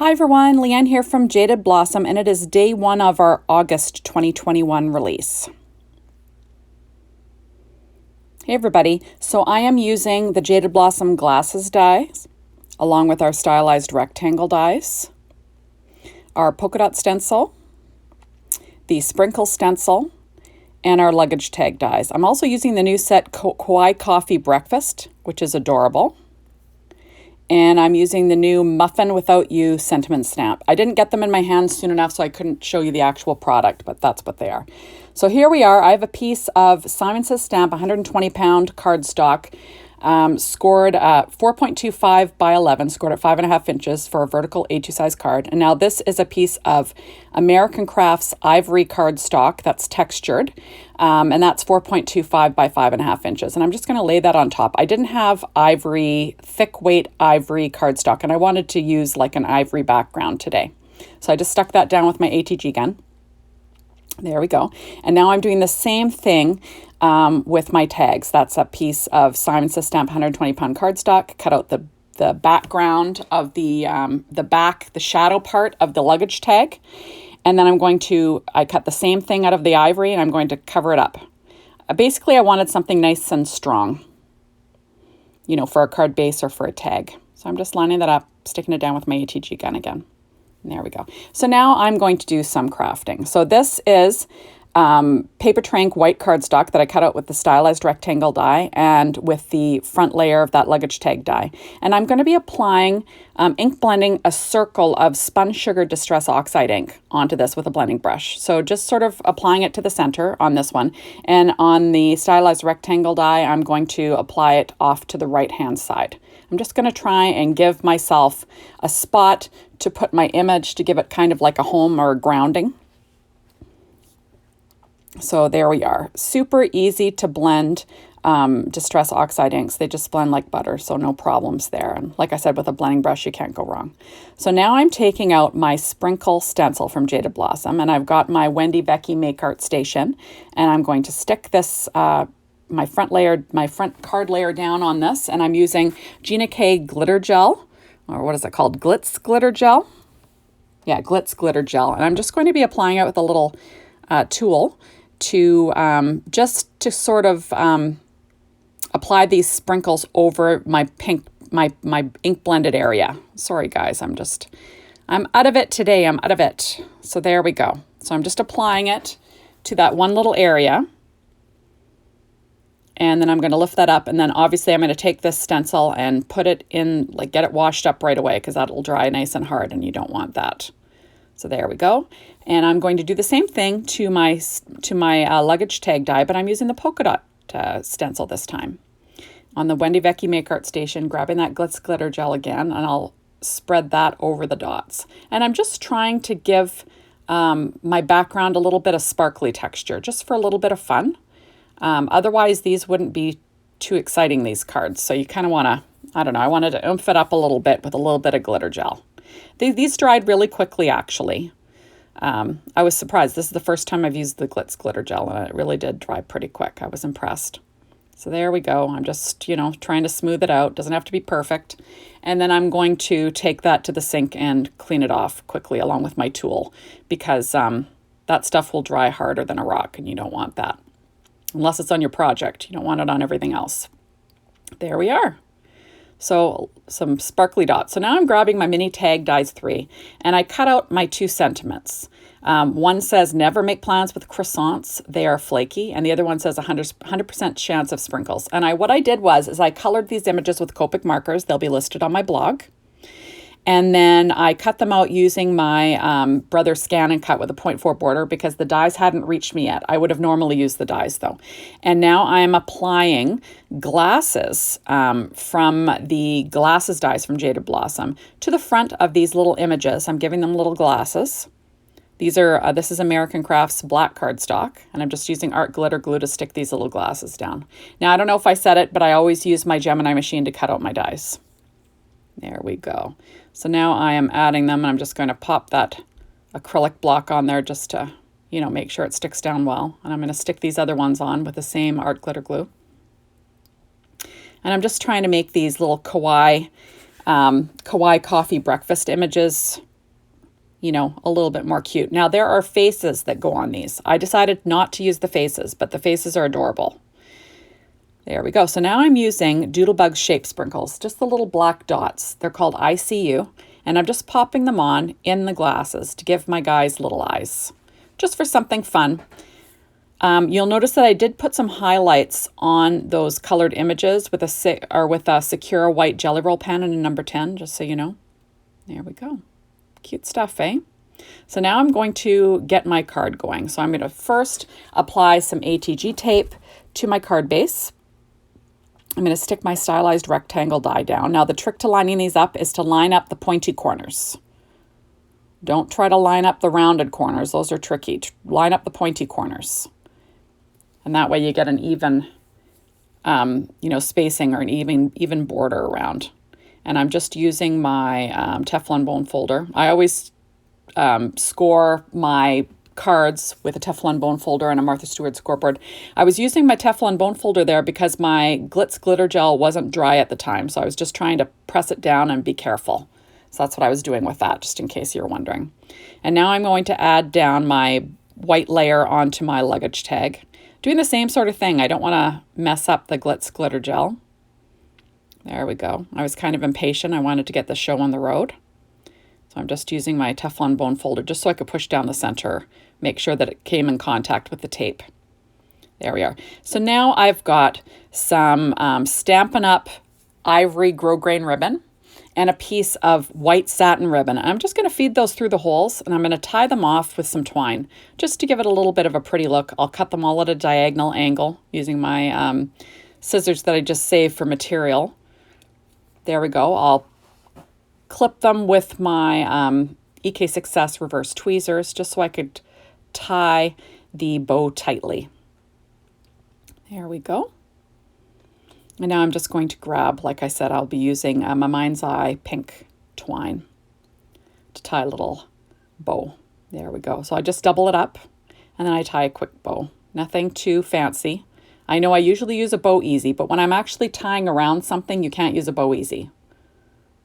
Hi everyone, Leanne here from Jaded Blossom, and it is day one of our August 2021 release. Hey everybody, so I am using the Jaded Blossom glasses dies, along with our stylized rectangle dies, our polka dot stencil, the sprinkle stencil, and our luggage tag dies. I'm also using the new set Kawaii Coffee Breakfast, which is adorable. And I'm using the new Muffin Without You sentiment stamp. I didn't get them in my hands soon enough, so I couldn't show you the actual product, but that's what they are. So here we are. I have a piece of Simon Says Stamp, 120-pound cardstock, scored at 4.25 by 11, scored at 5.5 inches for a vertical A2 size card. And now this is a piece of American Crafts ivory cardstock that's textured, and that's 4.25 by 5.5 inches. And I'm just going to lay that on top. I didn't have ivory, thick weight ivory cardstock, and I wanted to use like an ivory background today. So I just stuck that down with my ATG gun. There we go. And now I'm doing the same thing with my tags. That's a piece of Simon Says Stamp 120-pound cardstock. Cut out the background of the shadow part of the luggage tag. And then I cut the same thing out of the ivory and I'm going to cover it up. Basically, I wanted something nice and strong, you know, for a card base or for a tag. So I'm just lining that up, sticking it down with my ATG gun again. There we go. So now I'm going to do some crafting. So this is paper trank white cardstock that I cut out with the stylized rectangle die and with the front layer of that luggage tag die. And I'm going to be applying ink blending a circle of spun sugar distress oxide ink onto this with a blending brush. So just sort of applying it to the center on this one. And on the stylized rectangle die, I'm going to apply it off to the right-hand side. I'm just going to try and give myself a spot to put my image to give it kind of like a home or a grounding. So there we are. Super easy to blend distress oxide inks. They just blend like butter, so no problems there. And like I said, with a blending brush, you can't go wrong. So now I'm taking out my sprinkle stencil from Jaded Blossom, and I've got my Wendy Becky Make Art Station, and I'm going to stick this my front card layer down on this, and I'm using Gina glitter gel, or what is it called? Glitz glitter gel. Yeah, Glitz glitter gel. And I'm just going to be applying it with a little tool to just to sort of apply these sprinkles over my ink blended area. Sorry guys, I'm out of it today. I'm out of it. So there we go. So I'm just applying it to that one little area. And then I'm going to lift that up, and then obviously I'm going to take this stencil and put it in, like get it washed up right away, because that'll dry nice and hard and you don't want that. So there we go. And I'm going to do the same thing to my luggage tag die, but I'm using the polka dot stencil this time. On the Wendy Becky Make Art Station, grabbing that Glitz glitter gel again, and I'll spread that over the dots. And I'm just trying to give my background a little bit of sparkly texture, just for a little bit of fun. Otherwise, these wouldn't be too exciting, these cards. So you kind of want to, I don't know, I wanted to oomph it up a little bit with a little bit of glitter gel. These dried really quickly, actually. I was surprised. This is the first time I've used the Glitz glitter gel, and it really did dry pretty quick. I was impressed. So there we go. I'm just, you know, trying to smooth it out. Doesn't have to be perfect. And then I'm going to take that to the sink and clean it off quickly along with my tool, because that stuff will dry harder than a rock, and you don't want that. Unless it's on your project. You don't want it on everything else. There we are. So some sparkly dots. So now I'm grabbing my mini tag dies 3, and I cut out my 2 sentiments. One says never make plans with croissants, they are flaky, and the other one says 100% chance of sprinkles. And what I did was I colored these images with Copic markers. They'll be listed on my blog. And then I cut them out using my Brother Scan and Cut with a 0.4 border, because the dies hadn't reached me yet. I would have normally used the dies though. And now I am applying glasses from the glasses dies from Jaded Blossom to the front of these little images. I'm giving them little glasses. This is American Crafts black cardstock, and I'm just using art glitter glue to stick these little glasses down. Now, I don't know if I said it, but I always use my Gemini machine to cut out my dies. There we go. So now I am adding them, and I'm just going to pop that acrylic block on there just to, you know, make sure it sticks down well. And I'm going to stick these other ones on with the same art glitter glue. And I'm just trying to make these little Kawaii Coffee Breakfast images you know, a little bit more cute. Now there are faces that go on these. I decided not to use the faces, but the faces are adorable. There we go. So now I'm using Doodlebug shape sprinkles, just the little black dots. They're called ICU, and I'm just popping them on in the glasses to give my guys little eyes, just for something fun. You'll notice that I did put some highlights on those colored images with a secure white Jelly Roll pen and a number 10, just so you know. There we go. Cute stuff, eh? So now I'm going to get my card going. So I'm going to first apply some ATG tape to my card base. I'm going to stick my stylized rectangle die down. Now the trick to lining these up is to line up the pointy corners. Don't try to line up the rounded corners. Those are tricky. Line up the pointy corners. And that way you get an even, you know, spacing or an even border around. And I'm just using my Teflon bone folder. I always score my cards with a Teflon bone folder and a Martha Stewart scoreboard. I was using my Teflon bone folder there because my Glitz glitter gel wasn't dry at the time. So I was just trying to press it down and be careful. So that's what I was doing with that, just in case you're wondering. And now I'm going to add down my white layer onto my luggage tag. Doing the same sort of thing. I don't want to mess up the Glitz glitter gel. There we go. I was kind of impatient. I wanted to get the show on the road. So I'm just using my Teflon bone folder just so I could push down the center, make sure that it came in contact with the tape. There we are. So now I've got some Stampin' Up! Ivory grosgrain ribbon and a piece of white satin ribbon. I'm just going to feed those through the holes, and I'm going to tie them off with some twine just to give it a little bit of a pretty look. I'll cut them all at a diagonal angle using my scissors that I just saved for material. There we go. I'll clip them with my EK Success reverse tweezers just so I could tie the bow tightly. There we go. And now I'm just going to grab, like I said, I'll be using my Mind's Eye pink twine to tie a little bow. There we go. So I just double it up and then I tie a quick bow. Nothing too fancy. I know I usually use a bow easy, but when I'm actually tying around something, you can't use a bow easy.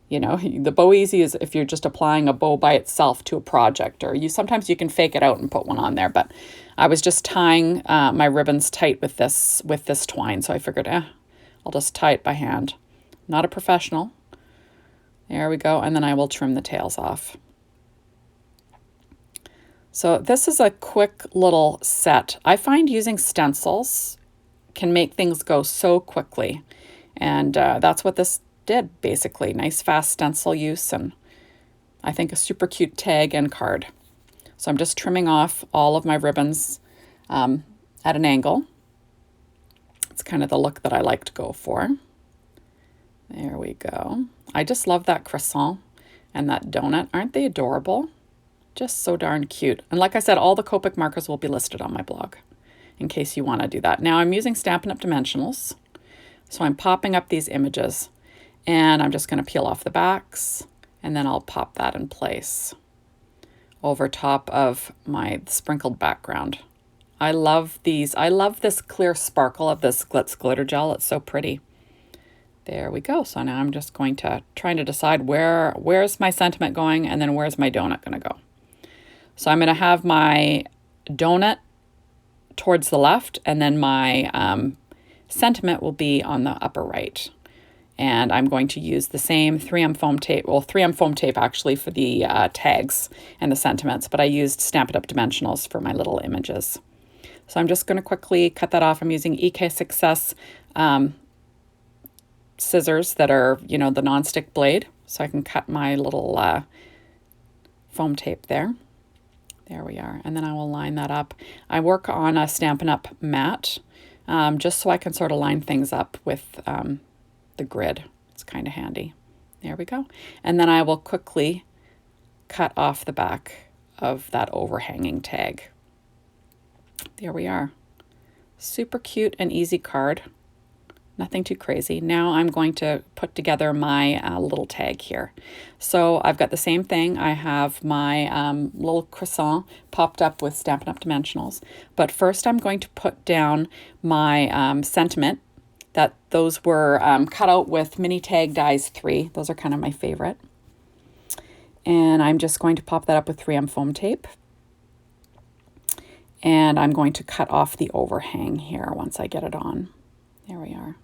You know, the bow easy is if you're just applying a bow by itself to a project, or sometimes you can fake it out and put one on there. But I was just tying my ribbons tight with this twine, so I figured, I'll just tie it by hand. Not a professional. There we go, and then I will trim the tails off. So this is a quick little set. I find using stencils can make things go so quickly, and that's what this did, basically. Nice fast stencil use, and I think a super cute tag and card. So I'm just trimming off all of my ribbons at an angle. It's kind of the look that I like to go for. There we go. I just love that croissant and that donut. Aren't they adorable? Just so darn cute. And like I said, all the Copic markers will be listed on my blog in case you want to do that. Now I'm using Stampin' Up! Dimensionals. So I'm popping up these images. And I'm just going to peel off the backs, and then I'll pop that in place over top of my sprinkled background. I love these. I love this clear sparkle of this Glitz glitter gel. It's so pretty. There we go. So now I'm just going to trying to decide where's my sentiment going, and then where's my donut going to go. So I'm going to have my donut towards the left, and then my sentiment will be on the upper right. And I'm going to use the same 3M foam tape, well, 3M foam tape actually for the tags and the sentiments, but I used Stampin' Up! Dimensionals for my little images. So I'm just going to quickly cut that off. I'm using EK Success scissors that are, you know, the non-stick blade, so I can cut my little foam tape there. There we are. And then I will line that up. I work on a Stampin' Up! Mat just so I can sort of line things up with the grid. It's kind of handy. There we go. And then I will quickly cut off the back of that overhanging tag. There we are. Super cute and easy card. Nothing too crazy. Now I'm going to put together my little tag here. So I've got the same thing. I have my little croissant popped up with Stampin' Up! Dimensionals. But first I'm going to put down my sentiment. Those were cut out with Mini Tag Dies 3. Those are kind of my favorite. And I'm just going to pop that up with 3M foam tape. And I'm going to cut off the overhang here once I get it on. There we are.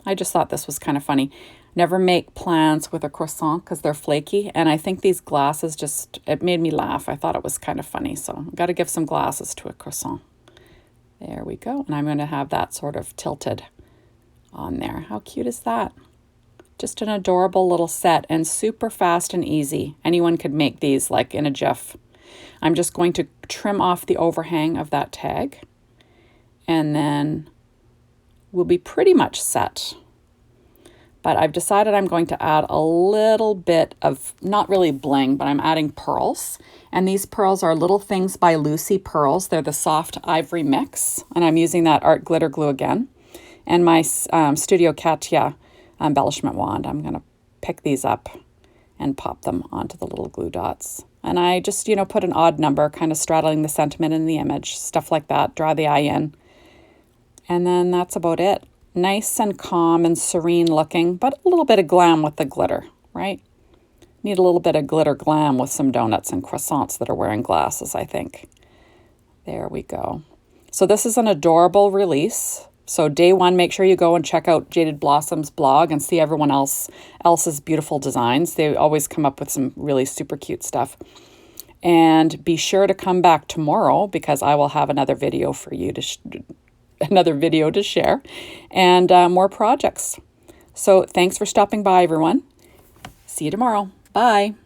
I just thought this was kind of funny. Never make plans with a croissant because they're flaky. And I think these glasses just, it made me laugh. I thought it was kind of funny. So I've got to give some glasses to a croissant. There we go. And I'm going to have that sort of tilted on there. How cute is that? Just an adorable little set and super fast and easy. Anyone could make these like in a jiff. I'm just going to trim off the overhang of that tag. And then we'll be pretty much set. But I've decided I'm going to add a little bit of, not really bling, but I'm adding pearls. And these pearls are Little Things by Lucy pearls. They're the soft ivory mix. And I'm using that art glitter glue again. And my Studio Katia embellishment wand. I'm going to pick these up and pop them onto the little glue dots. And I just, you know, put an odd number, kind of straddling the sentiment in the image, stuff like that. Draw the eye in. And then that's about it. Nice and calm and serene looking, but a little bit of glam with the glitter, right? Need a little bit of glitter glam with some donuts and croissants that are wearing glasses, I think. There we go. So this is an adorable release. So day one, make sure you go and check out Jaded Blossom's blog and see everyone else's beautiful designs. They always come up with some really super cute stuff. And be sure to come back tomorrow because I will have another video for you to share and more projects. So thanks for stopping by, everyone. See you tomorrow. Bye.